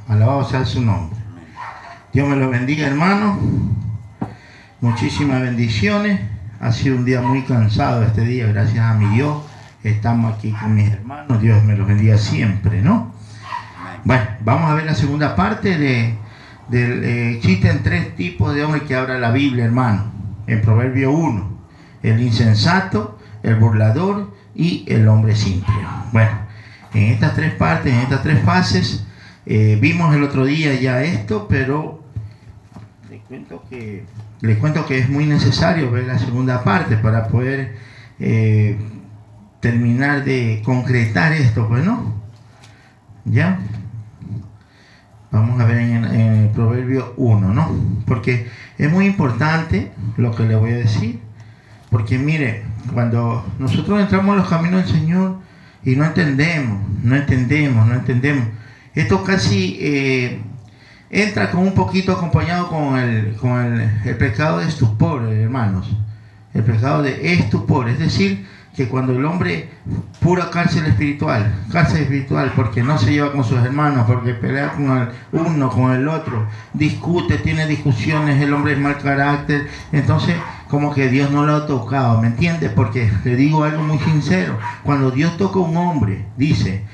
Alabado sea su nombre. Dios me lo bendiga, hermano. Muchísimas bendiciones. Ha sido un día muy cansado este día, gracias a mi Dios. Estamos aquí con mis hermanos. Dios me los bendiga siempre, ¿no? Bueno, vamos a ver la segunda parte existen 3 tipos de hombres que habla la Biblia, hermano. En Proverbio 1, el insensato, el burlador y el hombre simple. Bueno, en estas 3 partes, en estas 3 fases, vimos el otro día ya esto, pero les cuento que es muy necesario ver la segunda parte para poder terminar de concretar esto, pues, ¿no? ¿Ya? Vamos a ver en el Proverbio 1, ¿no? Porque es muy importante lo que le voy a decir. Porque mire, cuando nosotros entramos en los caminos del Señor y no entendemos. Esto casi entra con un poquito acompañado con el pecado de estupor, hermanos. El pecado de estupor, es decir, que cuando el hombre, pura cárcel espiritual, porque no se lleva con sus hermanos, porque pelea con uno, con el otro, discute, tiene discusiones, el hombre es mal carácter, entonces como que Dios no lo ha tocado, ¿me entiende? Porque le digo algo muy sincero, cuando Dios toca a un hombre, dice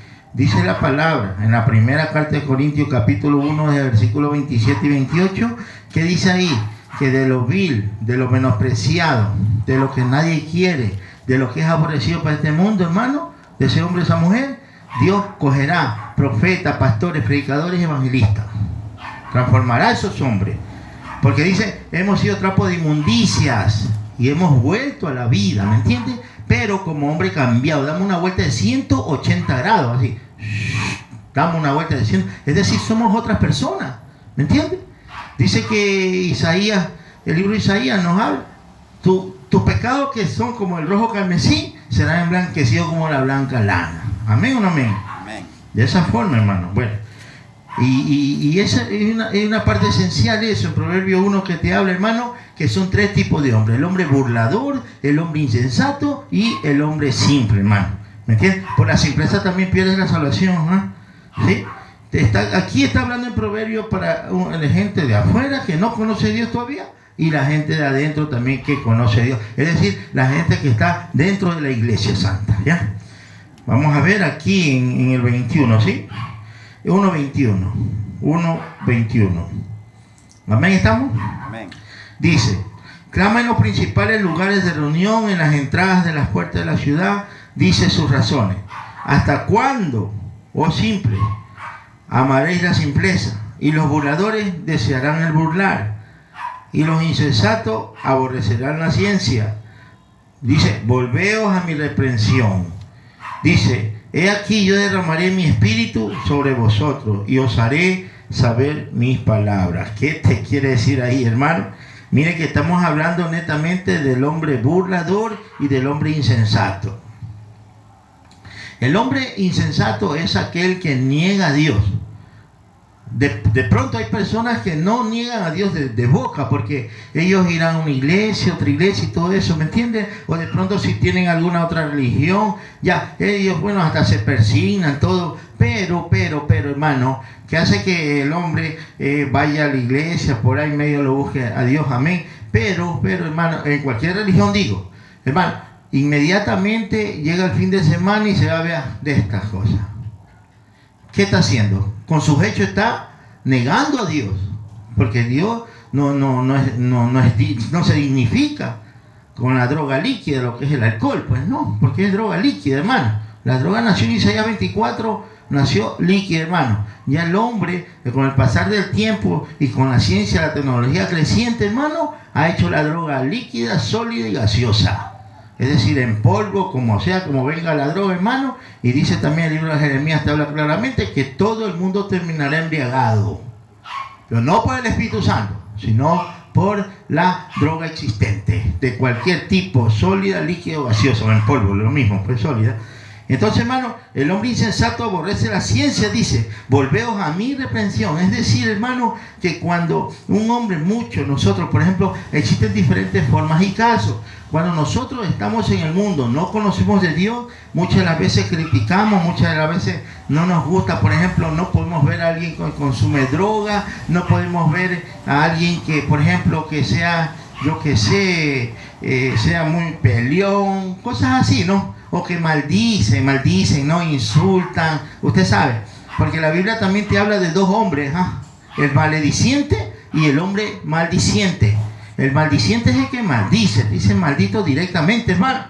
la palabra en la primera carta de Corintios capítulo 1 de versículos 27 y 28, ¿qué dice ahí? Que de lo vil, de lo menospreciado, de lo que nadie quiere, de lo que es aborrecido para este mundo, hermano, de ese hombre, esa mujer, Dios cogerá profetas, pastores, predicadores y evangelistas. Transformará a esos hombres. Porque dice, hemos sido trapo de inmundicias y hemos vuelto a la vida, ¿me entiendes? Pero como hombre cambiado, damos una vuelta de 180 grados, así. Damos una vuelta de 100, es decir, somos otras personas, ¿me entiendes? Dice que Isaías, el libro de Isaías nos habla, tus pecados que son como el rojo carmesí serán emblanquecidos como la blanca lana. ¿Amén o no amén? Amén. De esa forma, hermano. Bueno, y esa es una parte esencial eso, en Proverbio 1 que te habla, hermano, que son 3 tipos de hombres: el hombre burlador, el hombre insensato y el hombre simple, hermano. ¿Me entiendes? Por la simpleza también pierdes la salvación, ¿no? ¿Sí? Aquí está hablando en Proverbio para la gente de afuera que no conoce a Dios todavía, y la gente de adentro también que conoce a Dios, es decir, la gente que está dentro de la iglesia santa, ¿ya? Vamos a ver aquí en el 21, ¿sí? 1.21. ¿Amén estamos? Amén. Dice, clama en los principales lugares de reunión, en las entradas de las puertas de la ciudad, dice sus razones. ¿Hasta cuándo, oh simple, amaréis la simpleza? Y los burladores desearán el burlar, y los insensatos aborrecerán la ciencia. Dice, volveos a mi reprensión. Dice, he aquí yo derramaré mi espíritu sobre vosotros y os haré saber mis palabras. ¿Qué te quiere decir ahí, hermano? Mire que estamos hablando netamente del hombre burlador y del hombre insensato. El hombre insensato es aquel que niega a Dios. De pronto hay personas que no niegan a Dios de boca, porque ellos irán a una iglesia, otra iglesia y todo eso, ¿me entiendes? O de pronto si tienen alguna otra religión, ya, ellos, bueno, hasta se persignan, todo, pero, hermano, que hace que el hombre vaya a la iglesia, por ahí medio lo busque a Dios, amén, pero, hermano, en cualquier religión digo, hermano, inmediatamente llega el fin de semana y se va a ver de estas cosas. ¿Qué está haciendo? Con sus hechos está negando a Dios, porque Dios no se dignifica con la droga líquida, lo que es el alcohol, pues no, porque es droga líquida, hermano. La droga nació en Isaías 24, nació líquida, hermano. Ya el hombre, con el pasar del tiempo y con la ciencia, la tecnología creciente, hermano, ha hecho la droga líquida, sólida y gaseosa. Es decir, en polvo, como sea, como venga la droga, hermano. Y dice también el libro de Jeremías, te habla claramente que todo el mundo terminará embriagado. Pero no por el Espíritu Santo, sino por la droga existente, de cualquier tipo, sólida, líquida o gaseosa, o en polvo, lo mismo, pues sólida. Entonces, hermano, el hombre insensato aborrece la ciencia, dice, volveos a mi reprensión. Es decir, hermano, que cuando un hombre, nosotros, por ejemplo, existen diferentes formas y casos. Cuando nosotros estamos en el mundo, no conocemos de Dios, muchas de las veces criticamos, muchas de las veces no nos gusta. Por ejemplo, no podemos ver a alguien que consume droga, no podemos ver a alguien que, por ejemplo, que sea, yo que sé, sea muy peleón, cosas así, ¿no? O que maldicen, ¿no? Insultan, usted sabe, porque la Biblia también te habla de dos hombres, ¿ah? El malediciente y el hombre maldiciente. El maldiciente es el que maldice, dice maldito directamente, hermano.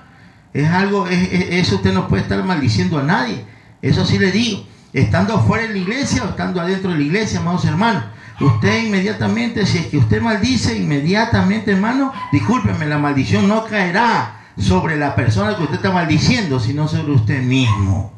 Es algo, eso usted no puede estar maldiciendo a nadie. Eso sí le digo, estando fuera de la iglesia o estando adentro de la iglesia, amados hermanos. Usted inmediatamente, si es que usted maldice, inmediatamente, hermano, discúlpeme, la maldición no caerá sobre la persona que usted está maldiciendo, sino sobre usted mismo.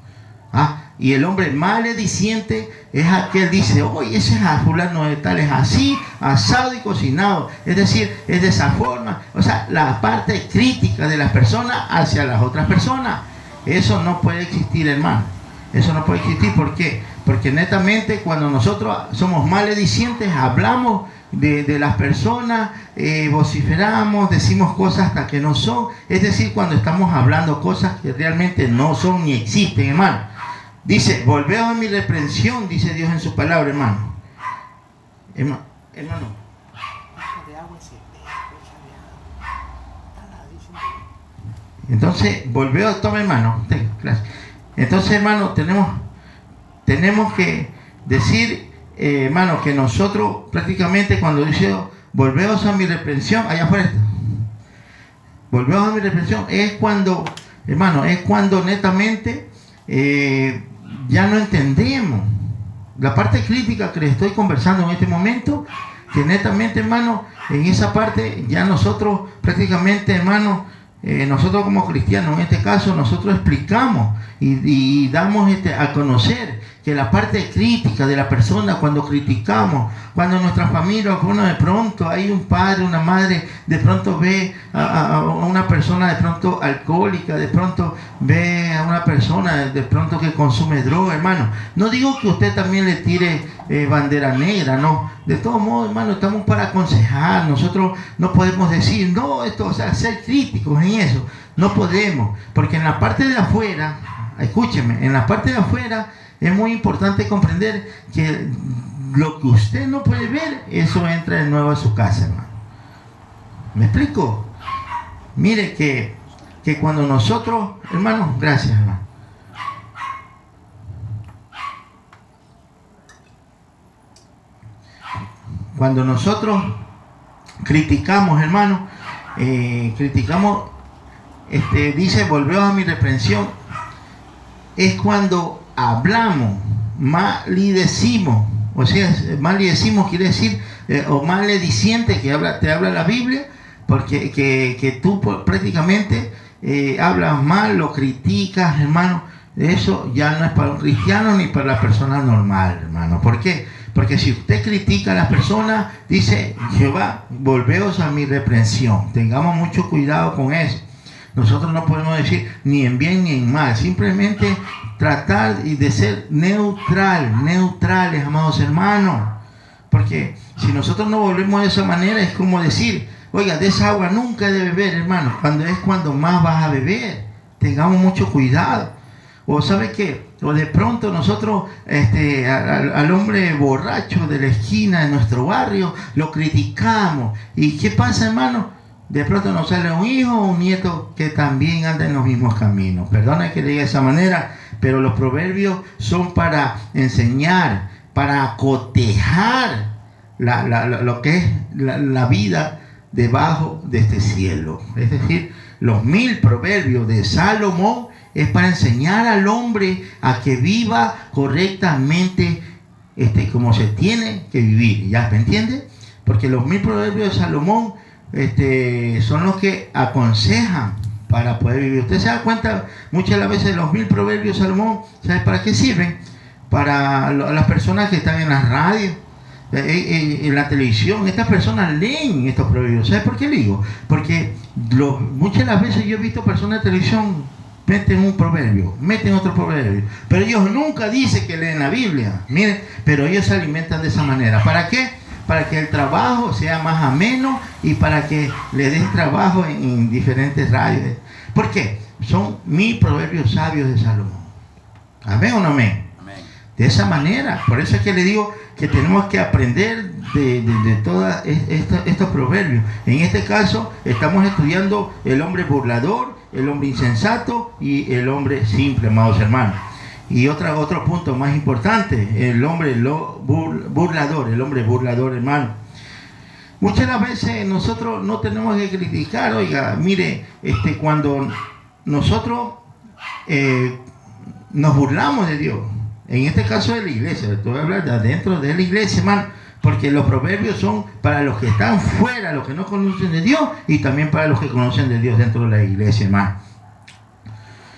¿Ah? Y el hombre malediciente es aquel, dice, oye, ese fulano de tal es así, asado y cocinado. Es decir, es de esa forma. O sea, la parte crítica de las personas hacia las otras personas. Eso no puede existir, hermano. Eso no puede existir. ¿Por qué? Porque netamente cuando nosotros somos maledicientes, hablamos de las personas, vociferamos, decimos cosas hasta que no son. Es decir, cuando estamos hablando cosas que realmente no son ni existen, hermano. Dice, volveos a mi reprensión, dice Dios en su palabra, hermano. Hermano. Entonces, volveos, toma, hermano. Entonces, hermano, tenemos que decir, hermano, que nosotros prácticamente cuando dice, volveos a mi reprensión, allá afuera está. Volveos a mi reprensión, es cuando, hermano, es cuando netamente ya no entendemos la parte crítica que les estoy conversando en este momento, que netamente, hermano, en esa parte ya nosotros prácticamente, hermano, nosotros como cristianos, en este caso, nosotros explicamos y damos a conocer que la parte crítica de la persona, cuando criticamos, cuando nuestra familia, bueno, de pronto hay un padre, una madre, de pronto ve a una persona de pronto alcohólica, de pronto ve a una persona de pronto que consume droga, hermano. No digo que usted también le tire bandera negra, no. De todos modos, hermano, estamos para aconsejar. Nosotros no podemos decir, no, esto, o sea, ser críticos en eso. No podemos, porque en la parte de afuera, escúcheme, en la parte de afuera es muy importante comprender que lo que usted no puede ver, eso entra de nuevo a su casa, hermano. ¿Me explico? Mire que cuando nosotros, hermano, gracias, hermano. Cuando nosotros criticamos, hermano, criticamos, dice, volveo a mi reprensión, es cuando hablamos, maledecimos, o sea, maledecimos quiere decir, o malediciente, te habla la Biblia, porque que tú prácticamente hablas mal, lo criticas, hermano. Eso ya no es para un cristiano ni para la persona normal, hermano. ¿Por qué? Porque si usted critica a las personas, dice Jehová, volveos a mi reprensión. Tengamos mucho cuidado con eso. Nosotros no podemos decir ni en bien ni en mal, simplemente tratar de ser neutrales, amados hermanos. Porque si nosotros no volvemos de esa manera, es como decir, oiga, de esa agua nunca debe beber, hermano, cuando más vas a beber. Tengamos mucho cuidado. O ¿sabe qué? O de pronto nosotros al hombre borracho de la esquina de nuestro barrio lo criticamos. ¿Y qué pasa, hermano? De pronto nos sale un hijo o un nieto que también anda en los mismos caminos. Perdona que le diga de esa manera, pero los proverbios son para enseñar, para cotejar lo que es la vida debajo de este cielo. Es decir, los 1000 proverbios de Salomón es para enseñar al hombre a que viva correctamente como se tiene que vivir. ¿Ya me entiende? Porque los 1000 proverbios de Salomón son los que aconsejan para poder vivir. Usted se da cuenta muchas de las veces los 1000 proverbios de Salomón, ¿sabe para qué sirven? Para las personas que están en la radio, en la televisión. Estas personas leen estos proverbios. ¿Sabe por qué le digo? Porque muchas de las veces yo he visto personas de televisión meten un proverbio, meten otro proverbio, pero ellos nunca dicen que leen la Biblia. Miren, pero ellos se alimentan de esa manera. ¿Para qué? Para que el trabajo sea más ameno y para que le den trabajo en diferentes radios. ¿Por qué? Son 1000 proverbios sabios de Salomón. ¿Amén o no amén? Amén. De esa manera. Por eso es que le digo que tenemos que aprender de todos estos proverbios. En este caso estamos estudiando el hombre burlador, el hombre insensato y el hombre simple, amados hermanos. Y otro punto más importante, el hombre burlador, hermano. Muchas de las veces nosotros no tenemos que criticar. Oiga, mire, cuando nosotros nos burlamos de Dios, en este caso de la iglesia, estoy hablando de adentro de la iglesia, hermano, porque los proverbios son para los que están fuera, los que no conocen de Dios, y también para los que conocen de Dios dentro de la iglesia, hermano.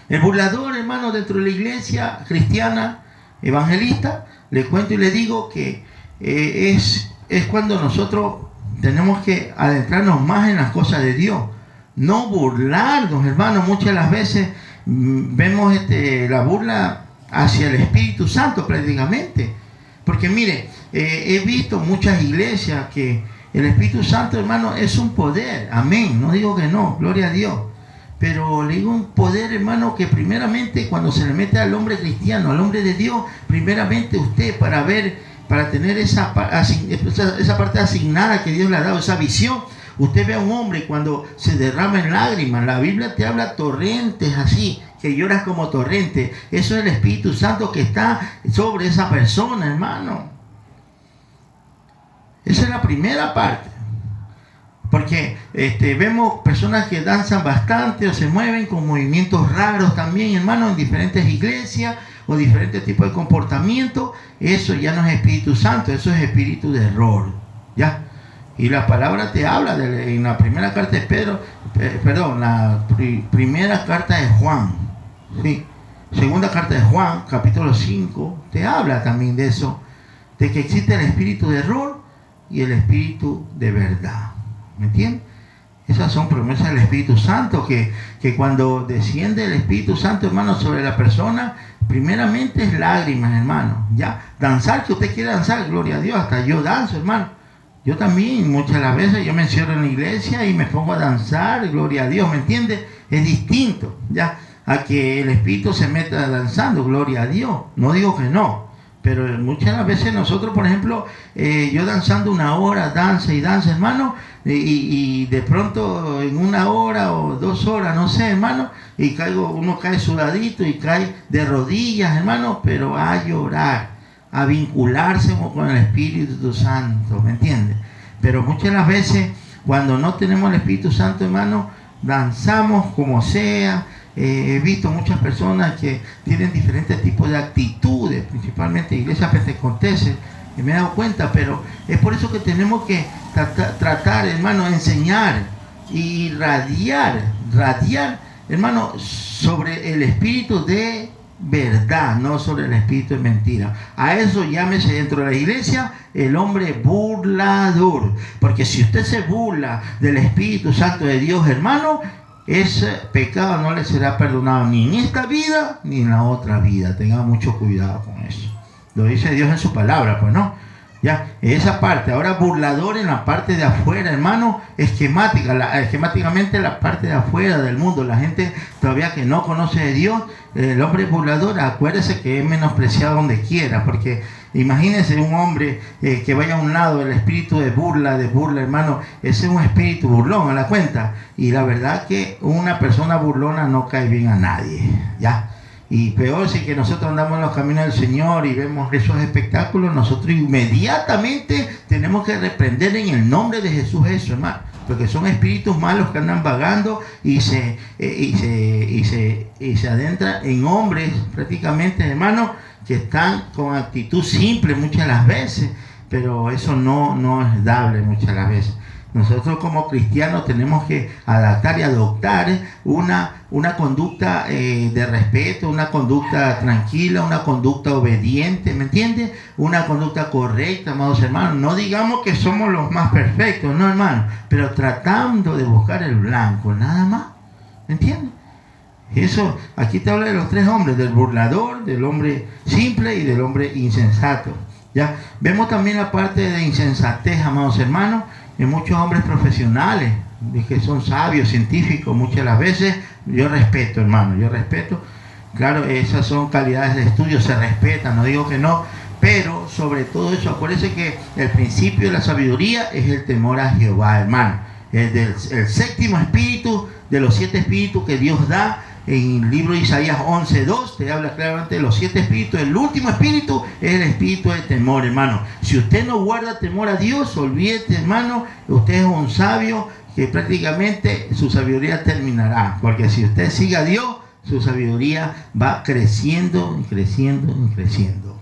El burlador, hermano, dentro de la iglesia cristiana evangelista, le cuento y le digo que es cuando nosotros tenemos que adentrarnos más en las cosas de Dios, no burlarnos, hermano. Muchas de las veces vemos la burla hacia el Espíritu Santo prácticamente, porque mire, he visto muchas iglesias que el Espíritu Santo, hermano, es un poder, amén, no digo que no, gloria a Dios, pero le digo un poder, hermano, que primeramente cuando se le mete al hombre cristiano, al hombre de Dios, primeramente usted para tener esa parte asignada que Dios le ha dado, esa visión, usted ve a un hombre cuando se derrama en lágrimas. La Biblia te habla torrentes así, que lloras como torrente. Eso es el Espíritu Santo que está sobre esa persona, hermano. Esa es la primera parte. Porque vemos personas que danzan bastante o se mueven con movimientos raros también, hermano, en diferentes iglesias o diferentes tipos de comportamiento. Eso ya no es Espíritu Santo, eso es espíritu de error, ¿ya? Y la palabra te habla en la primera carta de primera carta de Juan, ¿sí? Segunda carta de Juan, capítulo 5, te habla también de eso, de que existe el espíritu de error y el espíritu de verdad. ¿Me entiendes? Esas son promesas del Espíritu Santo, que cuando desciende el Espíritu Santo, hermano, sobre la persona, primeramente es lágrimas, hermano. Ya, danzar, que usted quiere danzar, gloria a Dios, hasta yo danzo, hermano. Yo también, muchas de las veces, yo me encierro en la iglesia y me pongo a danzar, gloria a Dios, ¿me entiende? Es distinto, ya, a que el Espíritu se meta danzando, gloria a Dios. No digo que no. Pero muchas las veces nosotros, por ejemplo, yo danzando una hora, danza y danza, hermano, y de pronto en una hora o 2 horas, no sé, hermano, y uno cae sudadito y cae de rodillas, hermano, pero a llorar, a vincularse con el Espíritu Santo, ¿me entiendes? Pero muchas las veces, cuando no tenemos el Espíritu Santo, hermano, danzamos como sea. He visto muchas personas que tienen diferentes tipos de actitudes, principalmente iglesias pentecosteses, y me he dado cuenta, pero es por eso que tenemos que tratar, hermano, enseñar y radiar, hermano, sobre el espíritu de verdad, no sobre el espíritu de mentira. A eso llámese dentro de la iglesia el hombre burlador, porque si usted se burla del Espíritu Santo de Dios, hermano, ese pecado no le será perdonado ni en esta vida ni en la otra vida. Tenga mucho cuidado con eso. Lo dice Dios en su palabra, pues no. Ya, esa parte. Ahora burlador en la parte de afuera, hermano, esquemáticamente la parte de afuera del mundo. La gente todavía que no conoce de Dios, el hombre burlador, acuérdese que es menospreciado donde quiera, porque imagínense un hombre que vaya a un lado, el espíritu de burla, hermano, ese es un espíritu burlón, a la cuenta. Y la verdad que una persona burlona no cae bien a nadie, ¿ya? Y peor si que nosotros andamos en los caminos del Señor y vemos esos espectáculos, nosotros inmediatamente tenemos que reprender en el nombre de Jesús eso, hermano. Porque son espíritus malos que andan vagando y se adentran en hombres prácticamente, hermano, que están con actitud simple muchas de las veces, pero eso no es dable muchas de las veces. Nosotros como cristianos tenemos que adaptar y adoptar una conducta de respeto, una conducta tranquila, una conducta obediente, ¿me entiendes? Una conducta correcta, amados hermanos. No digamos que somos los más perfectos, no, hermano, pero tratando de buscar el blanco, nada más, ¿me entiendes? Eso, aquí te habla de los 3 hombres, del burlador, del hombre simple y del hombre insensato. ¿Ya? Vemos también la parte de insensatez, amados hermanos, en muchos hombres profesionales, que son sabios, científicos, muchas de las veces, yo respeto, hermano, Claro, esas son calidades de estudio, se respetan, no digo que no, pero sobre todo eso, acuérdense que el principio de la sabiduría es el temor a Jehová, hermano. El séptimo espíritu de los 7 espíritus que Dios da en el libro de Isaías 11:2, te habla claramente de los 7 espíritus. El último espíritu es el espíritu de temor, hermano. Si usted no guarda temor a Dios, olvídate, hermano, usted es un sabio que prácticamente su sabiduría terminará, porque si usted sigue a Dios, su sabiduría va creciendo y creciendo y creciendo.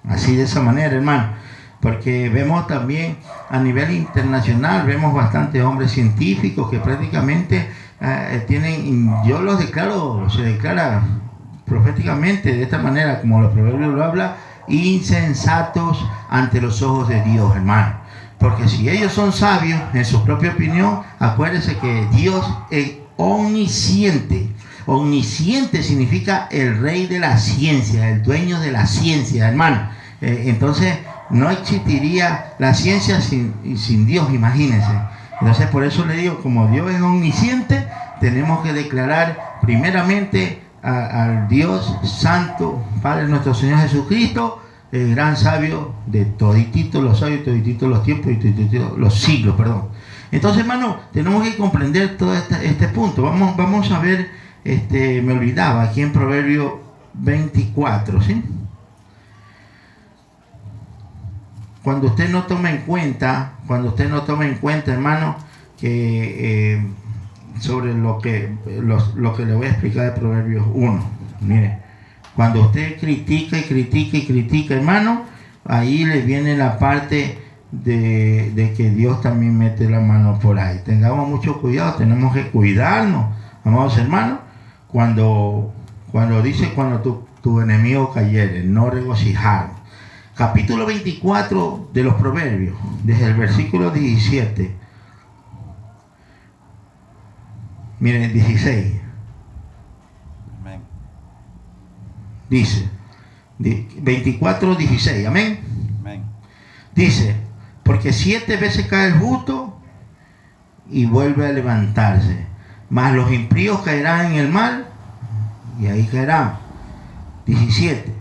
Así, de esa manera, hermano, porque vemos también a nivel internacional, vemos bastantes hombres científicos que prácticamente tienen, yo los declaro, se declara proféticamente de esta manera, como los proverbios lo hablan, insensatos ante los ojos de Dios, hermano. Porque si ellos son sabios en su propia opinión, acuérdense que Dios es omnisciente. Omnisciente significa el rey de la ciencia, el dueño de la ciencia, hermano. Entonces no existiría la ciencia sin Dios, imagínense. Entonces por eso le digo, como Dios es omnisciente, tenemos que declarar primeramente al Dios Santo, Padre nuestro Señor Jesucristo, el gran sabio de todititos los sabios, todititos los tiempos y todititos los siglos, perdón. Entonces, hermano, tenemos que comprender todo este punto. Vamos a ver, me olvidaba, aquí en Proverbio 24, ¿sí? Cuando usted no toma en cuenta, hermano, que sobre lo que le voy a explicar de Proverbios 1, mire, cuando usted critica, hermano, ahí le viene la parte de que Dios también mete la mano por ahí. Tengamos mucho cuidado, tenemos que cuidarnos, amados hermanos, cuando dice, cuando tu enemigo cayere, no regocijar. Capítulo 24 de los Proverbios, desde el versículo 17. Miren, 16. Amén. Dice, 24, 16. Amén. Amén. Dice, porque 7 veces cae el justo y vuelve a levantarse, mas los impíos caerán en el mal y ahí caerán. 17.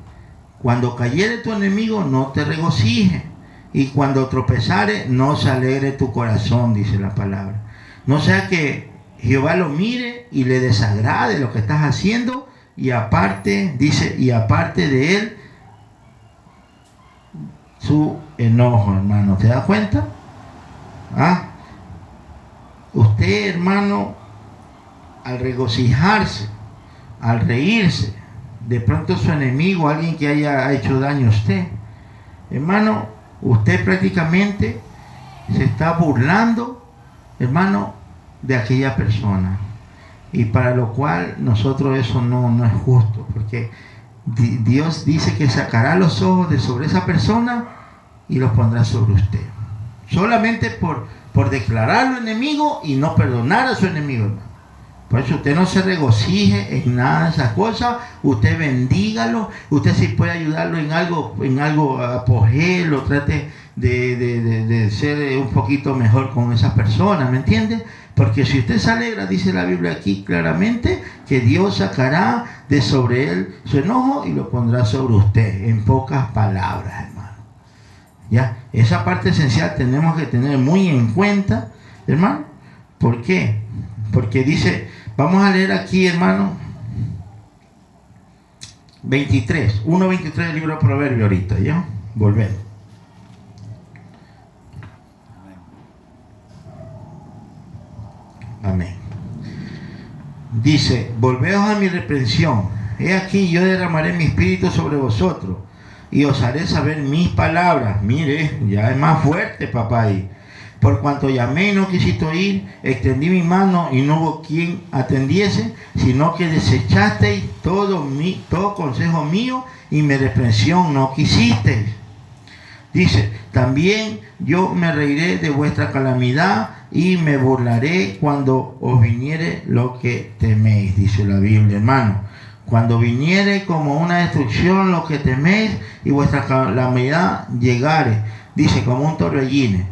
Cuando cayere tu enemigo, no te regocijes, y cuando tropezare, no se alegre tu corazón, dice la palabra. No sea que Jehová lo mire y le desagrade lo que estás haciendo, y aparte, dice, y aparte de él su enojo, hermano. ¿Te das cuenta? Usted, hermano, al regocijarse, al reírse, de pronto su enemigo, alguien que haya hecho daño a usted, hermano, usted prácticamente se está burlando, hermano, de aquella persona, y para lo cual nosotros eso no es justo, porque Dios dice que sacará los ojos de sobre esa persona y los pondrá sobre usted, solamente por declararlo enemigo y no perdonar a su enemigo, hermano. Por eso usted no se regocije en nada de esas cosas, usted bendígalo, usted si puede ayudarlo en algo apogéelo, trate de ser un poquito mejor con esa persona, ¿me entiende? Porque si usted se alegra, dice la Biblia aquí claramente, que Dios sacará de sobre él su enojo y lo pondrá sobre usted, en pocas palabras, hermano. Ya, esa parte esencial tenemos que tener muy en cuenta, hermano. ¿Por qué? Porque dice, vamos a leer aquí, hermano, 1:23 del libro de Proverbios ahorita, ¿ya? Volvemos. Amén. Dice, volveos a mi reprensión. He aquí, yo derramaré mi espíritu sobre vosotros y os haré saber mis palabras. Mire, ya es más fuerte, papá, ahí. Por cuanto llamé y no quisiste oír, extendí mi mano y no hubo quien atendiese, sino que desechasteis todo consejo mío y mi reprensión no quisisteis. Dice, también yo me reiré de vuestra calamidad y me burlaré cuando os viniere lo que teméis, dice la Biblia, hermano. Cuando viniere como una destrucción lo que teméis y vuestra calamidad llegare, dice, como un torbellino.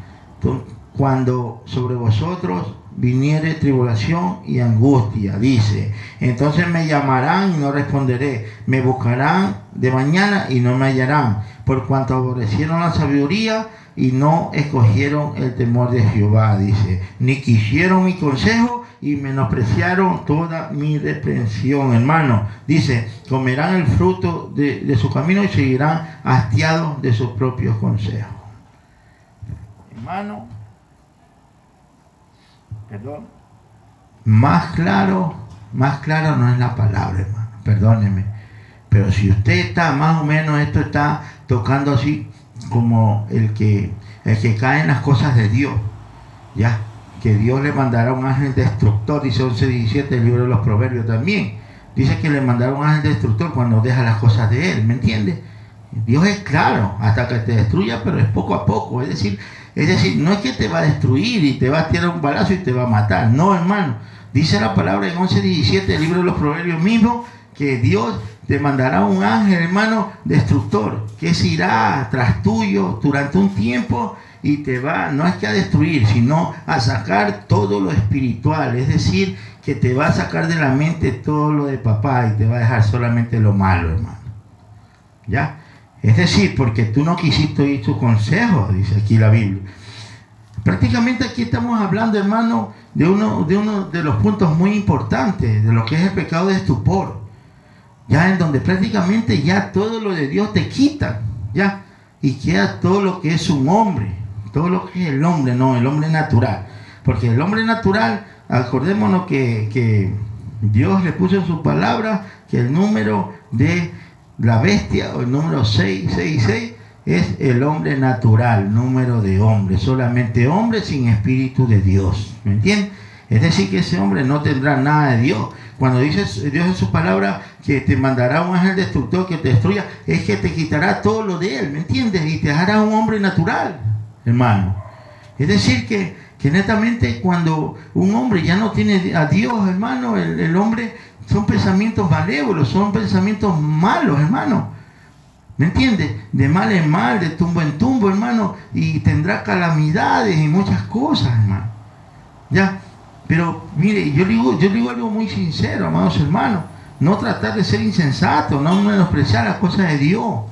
Cuando sobre vosotros viniere tribulación y angustia. Dice, entonces me llamarán y no responderé, me buscarán de mañana y no me hallarán, por cuanto aborrecieron la sabiduría y no escogieron el temor de Jehová. Dice, ni quisieron mi consejo y menospreciaron toda mi reprensión. Hermano, dice, comerán el fruto de su camino y seguirán hastiados de sus propios consejos. Hermano, perdón, más claro no es la palabra, hermano, perdóneme, pero si usted está más o menos, esto está tocando así como el que cae en las cosas de Dios, ya, que Dios le mandará un ángel destructor, dice 11:17 el libro de los Proverbios también, dice que le mandará un ángel destructor cuando deja las cosas de él, ¿me entiende? Dios es claro, hasta que te destruya, pero es poco a poco, es decir, no es que te va a destruir y te va a tirar un balazo y te va a matar. No, hermano. Dice la palabra en 11:17 del libro de los Proverbios mismo que Dios te mandará un ángel, hermano, destructor, que se irá tras tuyo durante un tiempo y te va, no es que a destruir, sino a sacar todo lo espiritual. Es decir, que te va a sacar de la mente todo lo de papá y te va a dejar solamente lo malo, hermano. ¿Ya? Es decir, porque tú no quisiste oír tu consejo, dice aquí la Biblia. Prácticamente aquí estamos hablando, hermano, de uno de los puntos muy importantes, de lo que es el pecado de estupor. Ya en donde prácticamente ya todo lo de Dios te quita, ya, y queda todo lo que es un hombre, todo lo que es el hombre, no, el hombre natural. Porque el hombre natural, acordémonos que Dios le puso en su palabra que el número de la bestia, o el número 666, es el hombre natural, número de hombre, solamente hombre sin espíritu de Dios, ¿me entiendes? Es decir, que ese hombre no tendrá nada de Dios. Cuando dice Dios en su palabra que te mandará un ángel destructor que te destruya, es que te quitará todo lo de él, ¿me entiendes? Y te hará un hombre natural, hermano. Es decir, que netamente cuando un hombre ya no tiene a Dios, hermano, el hombre, son pensamientos malévolos, son pensamientos malos, hermano. ¿Me entiendes? De mal en mal, de tumbo en tumbo, hermano. Y tendrá calamidades y muchas cosas, hermano. ¿Ya? Pero, mire, yo digo algo muy sincero, amados hermanos. No tratar de ser insensato, no menospreciar las cosas de Dios.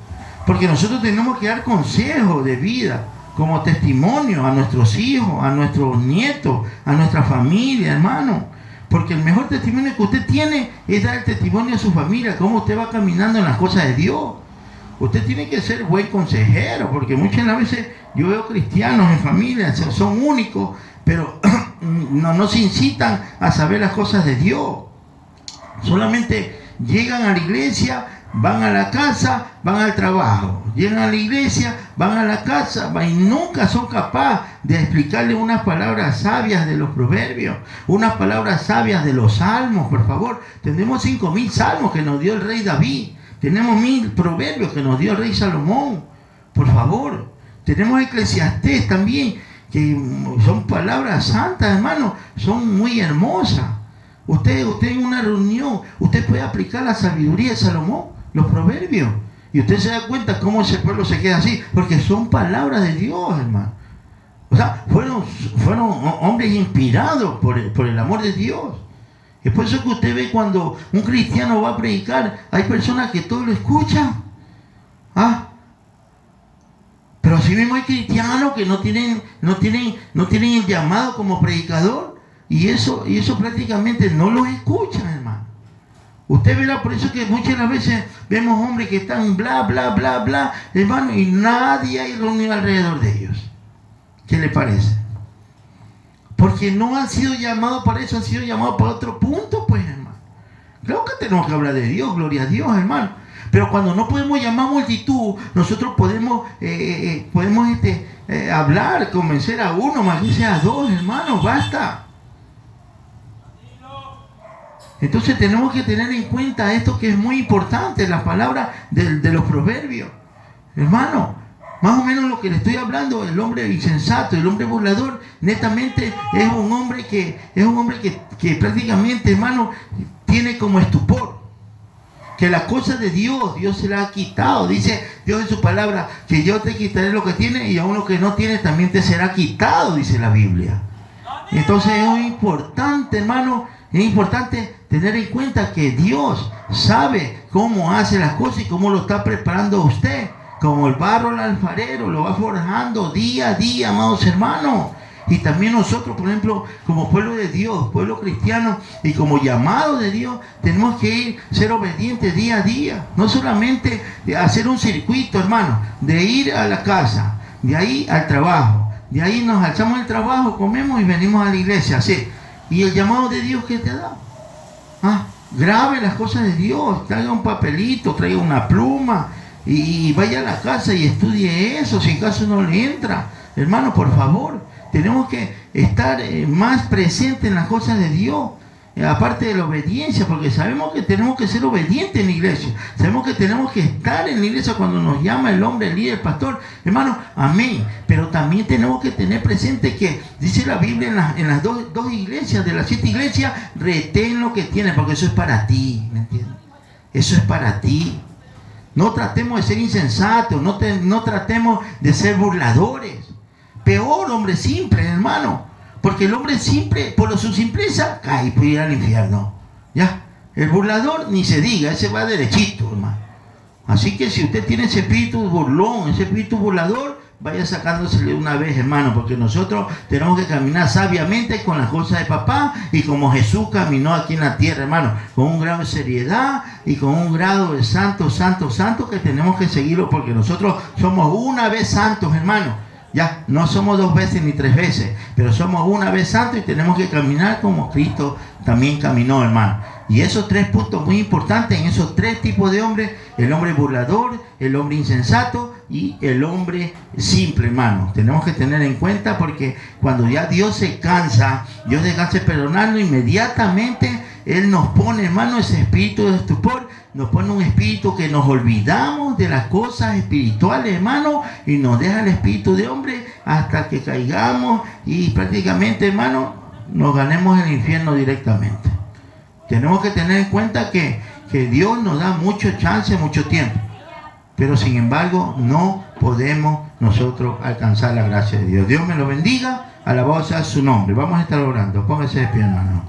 Porque nosotros tenemos que dar consejos de vida, como testimonio a nuestros hijos, a nuestros nietos, a nuestra familia, hermano. Porque el mejor testimonio que usted tiene es dar el testimonio a su familia, cómo usted va caminando en las cosas de Dios. Usted tiene que ser buen consejero, porque muchas veces yo veo cristianos en familia, son únicos, pero no se incitan a saber las cosas de Dios. Solamente llegan a la iglesia, van a la casa, van al trabajo. Llegan a la iglesia, van a la casa, y nunca son capaces de explicarle unas palabras sabias de los proverbios, unas palabras sabias de los salmos, por favor. Tenemos 5,000 salmos que nos dio el rey David. Tenemos 1,000 proverbios que nos dio el rey Salomón. Por favor. Tenemos Eclesiastés también, que son palabras santas, hermano. Son muy hermosas. Usted en una reunión, usted puede aplicar la sabiduría de Salomón, los proverbios. Y usted se da cuenta cómo ese pueblo se queda así, porque son palabras de Dios, hermano. O sea, fueron hombres inspirados por el amor de Dios. Es por eso que usted ve cuando un cristiano va a predicar, hay personas que todo lo escuchan. Pero así mismo hay cristianos que no tienen el llamado como predicador, y eso prácticamente no los escuchan, hermano. Usted verá, por eso que muchas veces vemos hombres que están bla, bla, bla, bla, hermano, y nadie hay reunido alrededor de ellos. ¿Qué le parece? Porque no han sido llamados para eso, han sido llamados para otro punto, pues, hermano. Claro que tenemos que hablar de Dios, gloria a Dios, hermano. Pero cuando no podemos llamar multitud, nosotros podemos hablar, convencer a uno, más que sea a dos, hermano, basta. Entonces tenemos que tener en cuenta esto que es muy importante, la palabra de los proverbios. Hermano, más o menos lo que le estoy hablando, el hombre insensato, el hombre burlador, netamente es un hombre que prácticamente, hermano, tiene como estupor. Que la cosa de Dios se la ha quitado. Dice Dios en su palabra que yo te quitaré lo que tienes y aún lo que no tienes también te será quitado, dice la Biblia. Entonces es importante, hermano, es importante tener en cuenta que Dios sabe cómo hace las cosas y cómo lo está preparando a usted. Como el barro al alfarero, lo va forjando día a día, amados hermanos. Y también nosotros, por ejemplo, como pueblo de Dios, pueblo cristiano y como llamado de Dios, tenemos que ser obedientes día a día. No solamente hacer un circuito, hermano, de ir a la casa, de ahí al trabajo, de ahí nos alzamos el trabajo, comemos y venimos a la iglesia, así. Y el llamado de Dios que te da. Grabe las cosas de Dios, traiga un papelito, traiga una pluma y vaya a la casa y estudie eso, si en caso no le entra. Hermano, por favor. Tenemos que estar más presentes en las cosas de Dios, aparte de la obediencia, porque sabemos que tenemos que ser obedientes en la iglesia. Sabemos que tenemos que estar en la iglesia cuando nos llama el hombre, el líder, el pastor. Hermano, amén. Pero también tenemos que tener presente que dice la Biblia en las dos iglesias, de las 7 iglesias, retén lo que tienes, porque eso es para ti, ¿me entiendes? Eso es para ti. No tratemos de ser insensatos, no tratemos de ser burladores. Peor, hombre simple, hermano. Porque el hombre simple, por su simpleza, cae y puede ir al infierno. ¿Ya? El burlador, ni se diga, ese va derechito, hermano. Así que si usted tiene ese espíritu burlón, ese espíritu burlador, vaya sacándosele una vez, hermano. Porque nosotros tenemos que caminar sabiamente con las cosas de papá y como Jesús caminó aquí en la tierra, hermano. Con un grado de seriedad y con un grado de santo que tenemos que seguirlo, porque nosotros somos una vez santos, hermano. Ya, no somos 2 veces ni 3 veces, pero somos una vez santos y tenemos que caminar como Cristo también caminó, hermano. Y esos 3 puntos muy importantes, en esos 3 tipos de hombres: el hombre burlador, el hombre insensato y el hombre simple, hermano. Tenemos que tener en cuenta, porque cuando ya Dios se cansa de perdonarnos, inmediatamente Él nos pone, hermano, ese espíritu de estupor. Nos pone un espíritu que nos olvidamos de las cosas espirituales, hermano, y nos deja el espíritu de hombre hasta que caigamos y prácticamente, hermano, nos ganemos el infierno directamente. Tenemos que tener en cuenta que Dios nos da mucho chance, mucho tiempo, pero sin embargo no podemos nosotros alcanzar la gracia de Dios. Dios me lo bendiga, alabado sea su nombre. Vamos a estar orando. Póngase de pie, hermano.